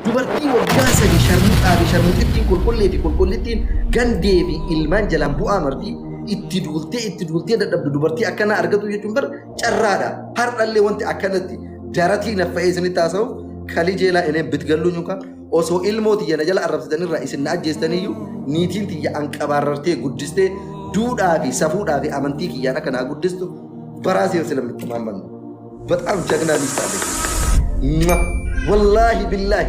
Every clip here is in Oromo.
dubartii waggaa sadi sharmuuxittiin qulqulleettiin gandee fi ilmaan jalaan bu'aa martii itti duultee dadhabdu dubartii akkana argatu jechuun bar carraadha. Har'allee wanti akkanatti jaaratii naffa'ee isinitti haasa'u kalii jeelaa eneen bitgalluu yookaan osoo ilmoo tiyya na jala arrabsitanirraa isin na ajjeestaniyyuu niitiin tiyya anqabaarrartee guddistee duudhaa fi safuudhaa fi amantii kiyyaan akka naa guddistu baraasee ስለምት ማመን በጣም ጀግና ሚስት አለች። ወላሂ ቢላሂ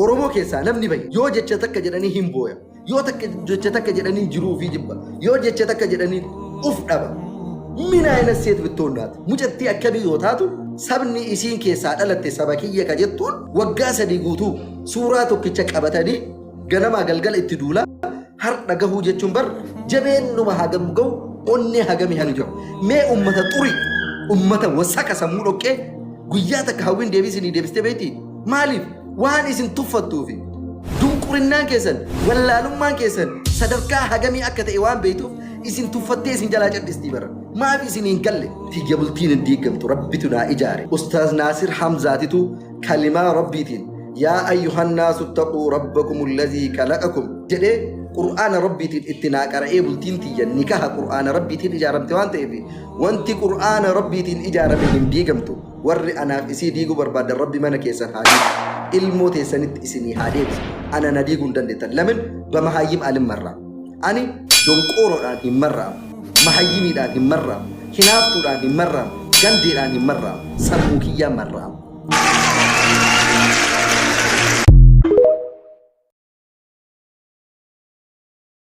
ኦሮሞ ኬሳ ነምኒ በይ ዮ ጀቸ ተከ ጀደኒ ሂምቦያ ዮ ጀቸ ተከ ጀደኒ ጅሩ ፊ ጅባ ዮ ጀቸ ተከ ጀደኒ ኡፍ ዳባ ምን አይነት ሴት ብትሆናት ሙጨቲ አከቢ ዮታቱ ሰብኒ ኢሲን ኬሳ ዳለተ ሰበኪየ ከጀቱን ወጋ ሰዲ ጉቱ ሱራ ቶክቸ ቀበተዲ ገነማ ገልገል እትዱላ har dhagahu jechuun bar jabeenuma hagam ga'u onne hagami hanu jiru mee ummata wasaka sammuu dhoqqee guyyaa takka hawwiin deebisanii deebistee beektii maaliif waan isin tuffattuufi dunqurinnaan keessan wallaalummaan keessan sadarkaa hagamii akka ta'e waan beektuuf isin tuffattee isin jalaa cadhistii bara maaf isin hin galle tiyya bultiin hin diigamtu rabbitu naa ijaare ustaaz naasir hamzaatitu kalimaa rabbiitiin yaa ayyuhan naasu ittaquu rabbakum allazii kalaqakum jedhee قرآن ربي تتنا قرأي بلتين تيجا نكاح قرآن ربي تين إجارة توان تيبي وانتي قرآن ربي تين إجارة من ديجمتو ور أنا إسي ديجو برباد ربي ما نكيسن هادي الموت سنت إسني هادي أنا نديجون دندتا لمن بمهايم ألم مرة أني دون قورو راني مرة مهايمي راني مرة خنافتو راني مرة جندي راني مرة سموكية مرة